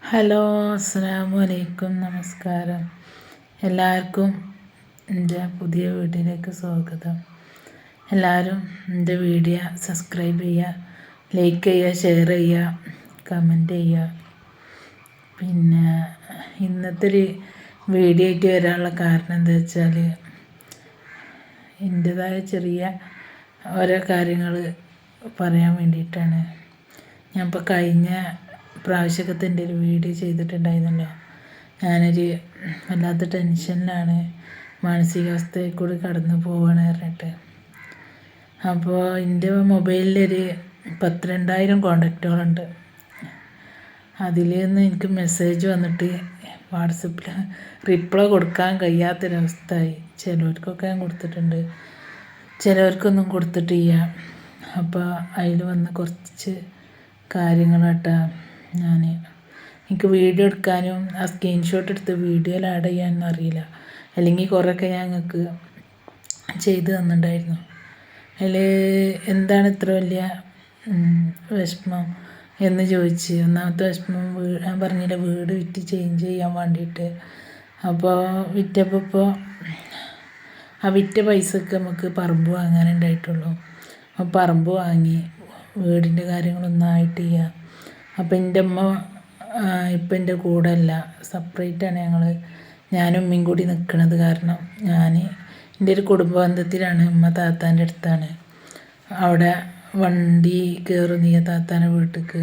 Hello, അസ്സലാമു അലൈക്കും, നമസ്കാരം. എല്ലാവർക്കും എൻ്റെ പുതിയ വീഡിയോയിലേക്ക് സ്വാഗതം. എല്ലാവരും എൻ്റെ വീഡിയോ സബ്സ്ക്രൈബ് ചെയ്യുക, ലൈക്ക് ചെയ്യുക, ഷെയർ ചെയ്യുക, കമൻറ്റ് ചെയ്യുക. പിന്നെ ഇന്നത്തെ ഒരു വീഡിയോ ആയിട്ട് വരാനുള്ള കാരണം എന്താ വെച്ചാൽ എൻ്റേതായ ചെറിയ ഓരോ കാര്യങ്ങൾ പറയാൻ വേണ്ടിയിട്ടാണ്. ഞാൻ ഇപ്പോൾ കഴിഞ്ഞ പ്രാവശ്യത്തിൻ്റെ ഒരു വീഡിയോ ചെയ്തിട്ടുണ്ടായിരുന്നല്ലോ. ഞാനൊരു വല്ലാത്ത ടെൻഷനിലാണ്, മാനസികാവസ്ഥയിൽ കൂടി കടന്നു പോവുകയാണ് പറഞ്ഞിട്ട്. അപ്പോൾ എൻ്റെ മൊബൈലിലൊരു 12,000 കോണ്ടാക്റ്റുകളുണ്ട്. അതിൽ നിന്ന് എനിക്ക് മെസ്സേജ് വന്നിട്ട് വാട്സപ്പിൽ റിപ്ലൈ കൊടുക്കാൻ കഴിയാത്തൊരവസ്ഥയായി. ചിലവർക്കൊക്കെ ഞാൻ കൊടുത്തിട്ടുണ്ട്, ചിലവർക്കൊന്നും കൊടുത്തിട്ടില്ല. അപ്പോൾ അതിൽ വന്ന് കുറച്ച് കാര്യങ്ങളാട്ടാ എനിക്ക് വീഡിയോ എടുക്കാനും ആ സ്ക്രീൻഷോട്ട് എടുത്ത് വീഡിയോയിൽ ആഡ് ചെയ്യാനൊന്നും അറിയില്ല. അല്ലെങ്കിൽ കുറേയൊക്കെ ഞാൻ നിങ്ങൾക്ക് ചെയ്ത് തന്നിട്ടുണ്ടായിരുന്നു. അതിൽ എന്താണ് ഇത്ര വലിയ വിഷമം എന്ന് ചോദിച്ച്, ഒന്നാമത്തെ വിഷമം ഞാൻ പറഞ്ഞില്ല, വീട് വിറ്റ് ചേഞ്ച് ചെയ്യാൻ വേണ്ടിയിട്ട്. അപ്പോൾ വിറ്റപ്പോൾ ആ വിറ്റ പൈസക്ക് നമുക്ക് പറമ്പ് വാങ്ങാനുണ്ടായിട്ടുള്ളൂ. അപ്പോൾ പറമ്പ് വാങ്ങി, വീടിൻ്റെ കാര്യങ്ങളൊന്നും ആയിട്ടില്ല. അപ്പോൾ എൻ്റെ അമ്മ ഇപ്പം എൻ്റെ കൂടെ അല്ല, സെപ്പറേറ്റാണ് ഞാനും ഉമ്മയും കൂടി നിൽക്കുന്നത്. കാരണം എൻ്റെ ഒരു കുടുംബ ബന്ധത്തിലാണ്. ഉമ്മ താത്താൻ്റെ അടുത്താണ്. അവിടെ വണ്ടി കയറുന്ന താത്താൻ്റെ വീട്ടിലേക്ക്.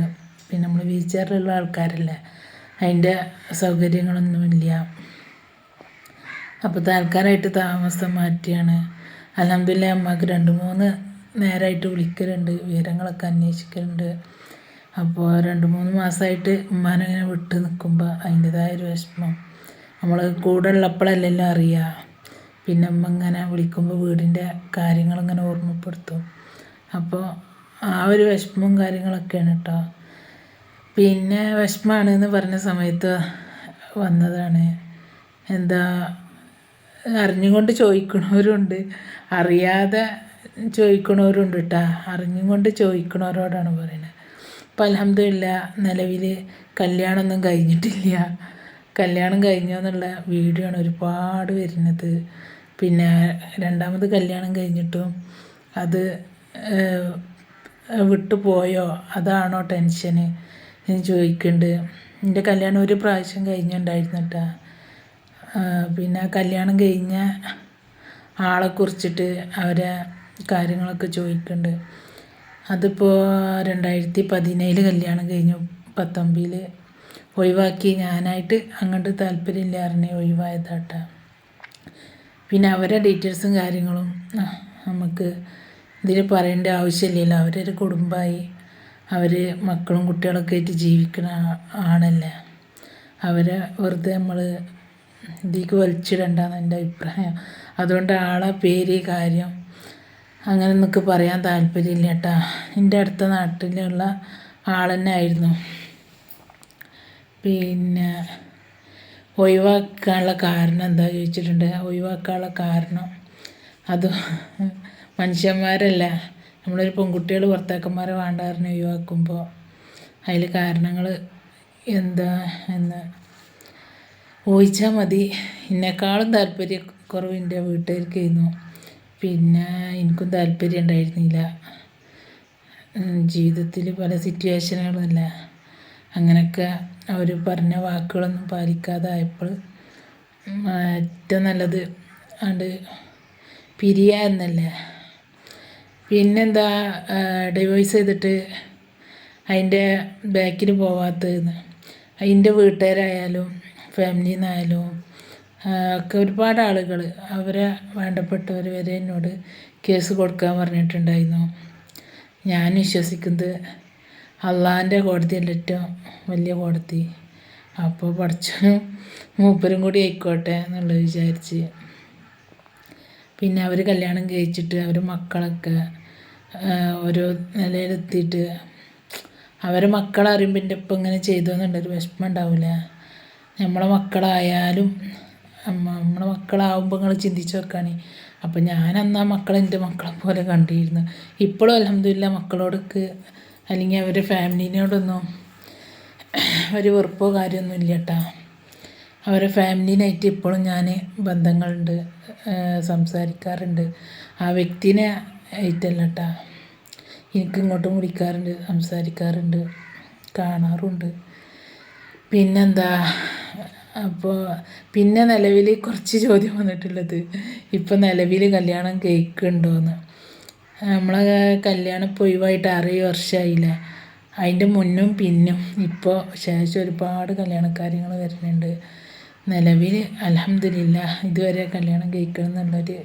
പിന്നെ നമ്മൾ വീൽ ചെയറിലുള്ള ആൾക്കാരല്ലേ, അതിൻ്റെ സൗകര്യങ്ങളൊന്നുമില്ല. അപ്പോൾ താൽക്കാലമായിട്ട് താമസം മാറ്റിയാണ്. അൽഹംദുലില്ലാഹ് അമ്മക്ക് 2-3 നേരമായിട്ട് വിളിക്കലുണ്ട്, വിവരങ്ങളൊക്കെ അന്വേഷിക്കലുണ്ട്. അപ്പോൾ 2-3 മാസമായിട്ട് ഉമ്മാനങ്ങനെ വിട്ട് നിൽക്കുമ്പോൾ അതിൻ്റേതായൊരു വിഷമം നമ്മൾ കൂടെ ഉള്ളപ്പോഴല്ലല്ലോ അറിയുക. പിന്നെ അമ്മ ഇങ്ങനെ വിളിക്കുമ്പോൾ വീടിൻ്റെ കാര്യങ്ങളിങ്ങനെ ഓർമ്മപ്പെടുത്തും. അപ്പോൾ ആ ഒരു വിഷമവും കാര്യങ്ങളൊക്കെയാണ് കേട്ടോ. പിന്നെ വിഷമമാണെന്ന് പറഞ്ഞ സമയത്ത് വന്നതാണ്. എന്താ, അറിഞ്ഞുകൊണ്ട് ചോദിക്കണവരുണ്ട്, അറിയാതെ ചോദിക്കണവരുണ്ട് കേട്ടോ. അറിഞ്ഞുകൊണ്ട് ചോദിക്കണവരോടാണ് പറയുന്നത്. അപ്പോൾ അൽഹംദുലില്ലാഹ് നിലവിൽ കല്യാണമൊന്നും കഴിഞ്ഞിട്ടില്ല. കല്യാണം കഴിഞ്ഞോ എന്നുള്ള വീഡിയോ ആണ് ഒരുപാട് വരുന്നത്. പിന്നെ രണ്ടാമത് കല്യാണം കഴിഞ്ഞിട്ടും അത് വിട്ടു പോയോ, അതാണോ ടെൻഷന് എന്ന് ചോദിക്കുന്നുണ്ട്. എൻ്റെ കല്യാണം ഒരു പ്രാവശ്യം കഴിഞ്ഞിട്ടുണ്ടായിരുന്നു കേട്ടോ. പിന്നെ കല്യാണം കഴിഞ്ഞ ആളെക്കുറിച്ചിട്ട് അവരെ കാര്യങ്ങളൊക്കെ ചോദിക്കുന്നുണ്ട്. അതിപ്പോൾ 2017 കല്യാണം കഴിഞ്ഞു, 19 ഒഴിവാക്കി. ഞാനായിട്ട് അങ്ങോട്ട് താല്പര്യമില്ല അറിഞ്ഞ് ഒഴിവായതാട്ടാ. പിന്നെ അവരെ ഡീറ്റെയിൽസും കാര്യങ്ങളും നമുക്ക് ഇതിൽ പറയേണ്ട ആവശ്യമില്ലല്ലോ. അവരൊരു കുടുംബമായി, അവർ മക്കളും കുട്ടികളൊക്കെ ആയിട്ട് ജീവിക്കുന്ന ആണല്ലേ. അവരെ വെറുതെ നമ്മൾ ഇതിലേക്ക് വലിച്ചിടണ്ടെന്ന് എൻ്റെ അഭിപ്രായം. അതുകൊണ്ട് ആളെ പേര് കാര്യം അങ്ങനെ എന്നൊക്കെ പറയാൻ താല്പര്യമില്ല കേട്ടോ. എൻ്റെ അടുത്ത നാട്ടിലുള്ള ആൾ തന്നെ ആയിരുന്നു. പിന്നെ ഒഴിവാക്കാനുള്ള കാരണം എന്താ ചോദിച്ചിട്ടുണ്ട്. ഒഴിവാക്കാനുള്ള കാരണം അത് മനുഷ്യന്മാരല്ല, നമ്മളൊരു പെൺകുട്ടികൾ ഭർത്താക്കന്മാരെ വേണ്ടാറിന് ഒഴിവാക്കുമ്പോൾ അതിൽ കാരണങ്ങൾ എന്താ എന്ന് ഊഹിച്ചാൽ മതി. എന്നെക്കാളും താല്പര്യക്കുറവ് എൻ്റെ വീട്ടുകാർക്കായിരുന്നു. പിന്നെ എനിക്കും താല്പര്യം ഉണ്ടായിരുന്നില്ല. ജീവിതത്തിൽ പല സിറ്റുവേഷനുകളല്ല, അങ്ങനെയൊക്കെ അവർ പറഞ്ഞ വാക്കുകളൊന്നും പാലിക്കാതായപ്പോൾ ഏറ്റവും നല്ലത് അത് പിരിയുക എന്നല്ലേ. പിന്നെന്താ, ഡിവോഴ്സ് ചെയ്തിട്ട് അതിൻ്റെ ബാക്കിൽ പോവാത്തതെന്ന് അതിൻ്റെ വീട്ടുകാരായാലും ഫാമിലിയിൽ നിന്നായാലും ഒക്കെ ഒരുപാട് ആളുകൾ, അവരെ വേണ്ടപ്പെട്ടവർ വരെ എന്നോട് കേസ് കൊടുക്കാൻ പറഞ്ഞിട്ടുണ്ടായിരുന്നു. ഞാൻ വിശ്വസിക്കുന്നത് അള്ളാഹിൻ്റെ കോടതിയല്ല ഏറ്റവും വലിയ കോടതി. അപ്പോൾ പഠിച്ചവനും മൂപ്പരും കൂടി ആയിക്കോട്ടെ എന്നുള്ളത് വിചാരിച്ച്. പിന്നെ അവർ കല്യാണം കഴിച്ചിട്ട് അവർ മക്കളൊക്കെ ഓരോ നിലയിലെത്തിയിട്ട് അവരെ മക്കളറിയുമ്പോൾ എൻ്റെ ഇപ്പം ഇങ്ങനെ ചെയ്തു എന്നുള്ളൊരു വിഷമം ഉണ്ടാവില്ല. നമ്മളെ മക്കളായാലും നമ്മളെ മക്കളാവുമ്പോൾ നിങ്ങൾ ചിന്തിച്ച് നോക്കുകയാണ്. അപ്പം ഞാൻ അന്ന് ആ മക്കളെ എൻ്റെ മക്കളെ പോലെ കണ്ടിരുന്നു. ഇപ്പോഴും അൽഹംദുലില്ലാഹ് മക്കളോടൊക്കെ അല്ലെങ്കിൽ അവരുടെ ഫാമിലിനോടൊന്നും ഒരു വെറുപ്പോ കാര്യമൊന്നും ഇല്ല കേട്ടോ. അവരെ ഫാമിലിനായിട്ട് ഇപ്പോഴും ഞാൻ ബന്ധങ്ങളുണ്ട്, സംസാരിക്കാറുണ്ട്. ആ വ്യക്തിനെ ആയിട്ടല്ല കേട്ടോ. എനിക്ക് ഇങ്ങോട്ടും വിളിക്കാറുണ്ട്, സംസാരിക്കാറുണ്ട്, കാണാറുണ്ട്. പിന്നെന്താ, അപ്പോൾ പിന്നെ നിലവിൽ കുറച്ച് ചോദ്യം വന്നിട്ടുള്ളത്, ഇപ്പം നിലവിൽ കല്യാണം കഴിക്കുന്നുണ്ടോയെന്ന്. നമ്മളെ കല്യാണം ഇപ്പോൾ ഒഴിവായിട്ട് 6 വർഷമായില്ലേ. അതിൻ്റെ മുന്നും പിന്നും ഇപ്പോൾ ശേഷം ഒരുപാട് കല്യാണക്കാര്യങ്ങൾ വരുന്നുണ്ട്. നിലവിൽ അൽഹംദുലില്ലാഹ് ഇതുവരെ കല്യാണം കഴിക്കണം എന്നുള്ളൊരു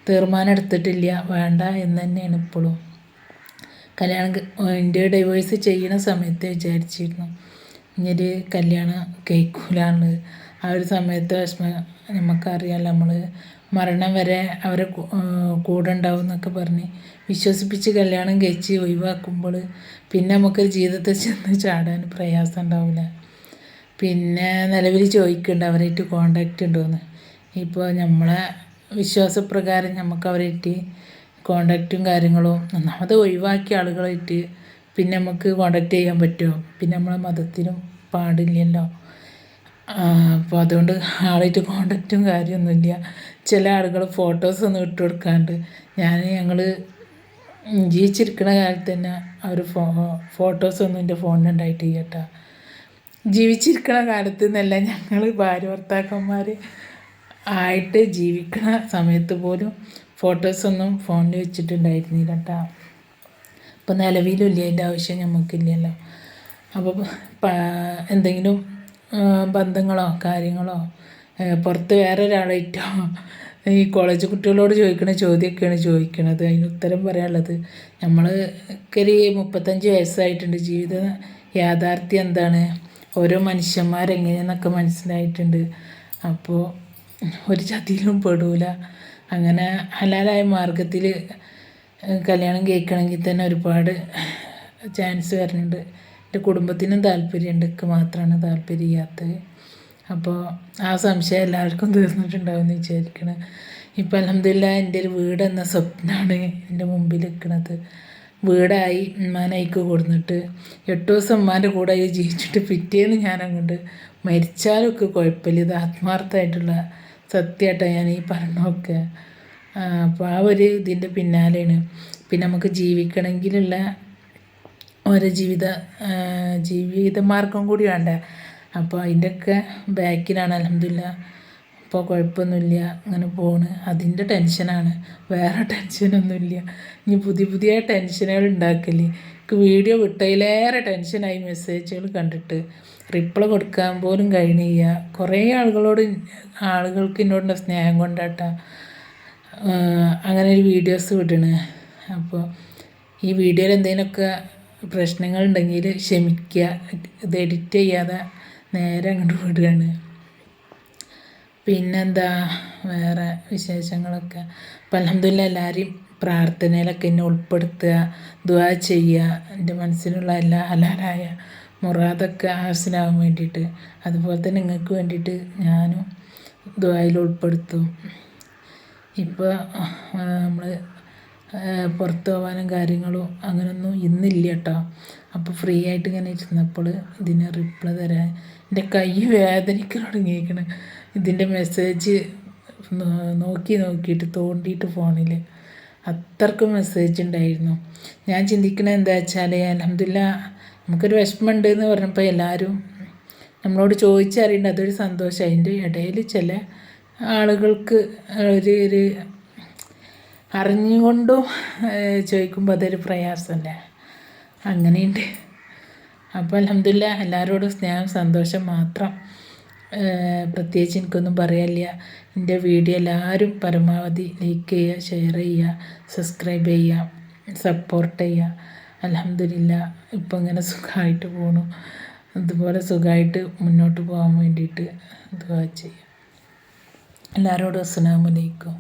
തീരുമാനം എടുത്തിട്ടില്ല, വേണ്ട എന്ന് തന്നെയാണ് ഇപ്പോഴും. എൻ്റെ ഡൈവേഴ്സ് ചെയ്യുന്ന സമയത്ത് വിചാരിച്ചിരുന്നു ഇനിയൊരു കല്യാണം കഴിക്കൂലാന്ന്. ആ ഒരു സമയത്ത് നമുക്കറിയാമല്ലോ, നമ്മൾ മരണം വരെ അവരെ കൂടെ ഉണ്ടാവും എന്നൊക്കെ പറഞ്ഞ് വിശ്വസിപ്പിച്ച് കല്യാണം കഴിച്ച് ഒഴിവാക്കുമ്പോൾ പിന്നെ നമുക്ക് ജീവിതത്തിൽ ചെന്ന് ചാടാൻ പ്രയാസം ഉണ്ടാവില്ല. പിന്നെ നിലവിൽ ചോദിക്കുന്നുണ്ട് അവരായിട്ട് കോണ്ടാക്റ്റ് ഉണ്ടോയെന്ന്. ഇപ്പോൾ നമ്മളെ വിശ്വാസപ്രകാരം നമുക്ക് അവരായിട്ട് കോണ്ടാക്റ്റും കാര്യങ്ങളും ഒന്നാമത് ഒഴിവാക്കിയ ആളുകളായിട്ട് പിന്നെ നമുക്ക് കോണ്ടാക്റ്റ് ചെയ്യാൻ പറ്റുമോ? പിന്നെ നമ്മളെ മതത്തിനും പാടില്ലല്ലോ. അപ്പോൾ അതുകൊണ്ട് ആളായിട്ട് കോണ്ടാക്റ്റും കാര്യമൊന്നുമില്ല. ചില ആളുകൾ ഫോട്ടോസൊന്നും ഇട്ട് കൊടുക്കാണ്ട് ഞങ്ങൾ ജീവിച്ചിരിക്കുന്ന കാലത്ത് തന്നെ അവർ ഫോട്ടോസൊന്നും എൻ്റെ ഫോണിലുണ്ടായിട്ടില്ല കേട്ടോ. ജീവിച്ചിരിക്കുന്ന കാലത്ത് എന്നല്ല, ഞങ്ങൾ ഭാര്യ ഭർത്താക്കന്മാർ ആയിട്ട് ജീവിക്കുന്ന സമയത്ത് പോലും ഫോട്ടോസൊന്നും ഫോണിൽ വെച്ചിട്ടുണ്ടായിരുന്നില്ല കേട്ടോ. ഇപ്പം നിലവിലില്ല, അതിൻ്റെ ആവശ്യം നമുക്കില്ലല്ലോ. അപ്പോൾ എന്തെങ്കിലും ബന്ധങ്ങളോ കാര്യങ്ങളോ പുറത്ത് വേറെ ഒരാളായിട്ടോ ഈ കോളേജ് കുട്ടികളോട് ചോദിക്കുന്ന ചോദ്യമൊക്കെയാണ് ചോദിക്കണത്. അതിന് ഉത്തരം പറയാനുള്ളത്, നമ്മൾക്കൊരു 35 വയസ്സായിട്ടുണ്ട്. ജീവിത യാഥാർത്ഥ്യം എന്താണ്, ഓരോ മനുഷ്യന്മാരെങ്ങനെയെന്നൊക്കെ മനസ്സിലായിട്ടുണ്ട്. അപ്പോൾ ഒരു ചതിയിലും പെടൂല. അങ്ങനെ ഹലാലായ മാർഗത്തിൽ കല്യാണം കഴിക്കണമെങ്കിൽ തന്നെ ഒരുപാട് ചാൻസ് വരുന്നുണ്ട്. എൻ്റെ കുടുംബത്തിനും താല്പര്യമുണ്ട്, എനിക്ക് മാത്രമാണ് താല്പര്യമില്ലാത്തത്. അപ്പോൾ ആ സംശയം എല്ലാവർക്കും തീർന്നിട്ടുണ്ടാവും എന്ന് വിചാരിക്കണം. ഇപ്പോൾ അൽഹംദുലില്ലാഹ് എൻ്റെ ഒരു വീടെന്ന സ്വപ്നമാണ് എൻ്റെ മുമ്പിൽ നിൽക്കുന്നത്. വീടായി, ഉമ്മാനേക്ക് കൊടുത്തിട്ട് 8 ദിവസം ഉമ്മാൻ്റെ കൂടെ ജീവിച്ചിട്ട് പിറ്റേന്ന് ഞാൻ അങ്ങോട്ട് മരിച്ചാലൊക്കെ കുഴപ്പമില്ല. ഇത് ആത്മാർത്ഥമായിട്ടുള്ള സത്യമായിട്ടാണ് ഞാൻ ഈ പറഞ്ഞൊക്കെ. അപ്പോൾ ആ ഒരു ഇതിൻ്റെ പിന്നാലെയാണ്. പിന്നെ നമുക്ക് ജീവിക്കണമെങ്കിലുള്ള ഓരോ ജീവിതമാർഗം കൂടി വേണ്ടേ. അപ്പോൾ അതിൻ്റെയൊക്കെ ബാക്കിലാണ് അൽഹംദുലില്ലാഹ്. അപ്പോൾ കുഴപ്പമൊന്നുമില്ല, അങ്ങനെ പോണ്. അതിൻ്റെ ടെൻഷനാണ്, വേറെ ടെൻഷനൊന്നുമില്ല. ഇനി പുതിയ ടെൻഷനുകൾ ഉണ്ടാക്കല്. എനിക്ക് വീഡിയോ വിട്ടതിലേറെ ടെൻഷനായി മെസ്സേജുകൾ കണ്ടിട്ട് റിപ്ലൈ കൊടുക്കാൻ പോലും കഴിയണില്ല. കുറേ ആളുകൾക്ക് എന്നോടുള്ള സ്നേഹം കൊണ്ടാട്ടാ അങ്ങനെ ഒരു വീഡിയോസ് വിടണ്. അപ്പോൾ ഈ വീഡിയോയിൽ എന്തെങ്കിലുമൊക്കെ പ്രശ്നങ്ങളുണ്ടെങ്കിൽ ക്ഷമിക്കുക. ഇത് എഡിറ്റ് ചെയ്യാതെ നേരെ അങ്ങോട്ട് വിടുകയാണ്. പിന്നെന്താ വേറെ വിശേഷങ്ങളൊക്കെ. അപ്പം അൽഹംദുലില്ലാഹ് എല്ലാവരെയും പ്രാർത്ഥനയിലൊക്കെ എന്നെ ഉൾപ്പെടുത്തുക, ദുആ ചെയ്യുക. എൻ്റെ മനസ്സിലുള്ള എല്ലാ ഹലാലായ മുറാദൊക്കെ ഹാസിലാവാൻ വേണ്ടിയിട്ട്, അതുപോലെ തന്നെ നിങ്ങൾക്ക് വേണ്ടിയിട്ട് ഞാനും ദുആയിൽ ഉൾപ്പെടുത്തും. ഇപ്പോൾ നമ്മൾ പുറത്ത് പോകാനും കാര്യങ്ങളും അങ്ങനെയൊന്നും ഇന്നില്ല കേട്ടോ. അപ്പോൾ ഫ്രീ ആയിട്ട് ഇങ്ങനെ ഇരുന്നപ്പോൾ ഇതിന് റിപ്ലൈ തരാൻ എൻ്റെ കൈ വേദനിക്കാൻ തുടങ്ങിയിരിക്കണം. ഇതിൻ്റെ മെസ്സേജ് നോക്കിയിട്ട് തോണ്ടിയിട്ട് ഫോണിൽ അത്രക്കും മെസ്സേജ് ഉണ്ടായിരുന്നു. ഞാൻ ചിന്തിക്കുന്നത് എന്താ വെച്ചാൽ, അൽഹംദുലില്ലാഹ് നമുക്കൊരു വിഷമമുണ്ട് എന്ന് പറഞ്ഞപ്പോൾ എല്ലാവരും നമ്മളോട് ചോദിച്ചറിയേണ്ട, അതൊരു സന്തോഷം. അതിൻ്റെ ഇടയിൽ ചില ആളുകൾക്ക് ഒരു അറിഞ്ഞുകൊണ്ടും ചോദിക്കുമ്പോൾ അതൊരു പ്രയാസമല്ലേ, അങ്ങനെയുണ്ട്. അപ്പോൾ അൽഹംദുലില്ലാഹ് എല്ലാവരോടും സ്നേഹം സന്തോഷം മാത്രം. പ്രത്യേകിച്ച് എനിക്കൊന്നും പറയാനില്ല. എൻ്റെ വീഡിയോ എല്ലാവരും പരമാവധി ലൈക്ക് ചെയ്യുക, ഷെയർ ചെയ്യുക, സബ്സ്ക്രൈബ് ചെയ്യുക, സപ്പോർട്ട് ചെയ്യുക. അൽഹംദുലില്ലാഹ് ഇപ്പോൾ ഇങ്ങനെ സുഖമായിട്ട് പോകണു. അതുപോലെ സുഖമായിട്ട് മുന്നോട്ട് പോകാൻ വേണ്ടിയിട്ട് ദുആ ചെയ്യുക. എല്ലാവരോടും അസ്സലാമു അലൈക്കും.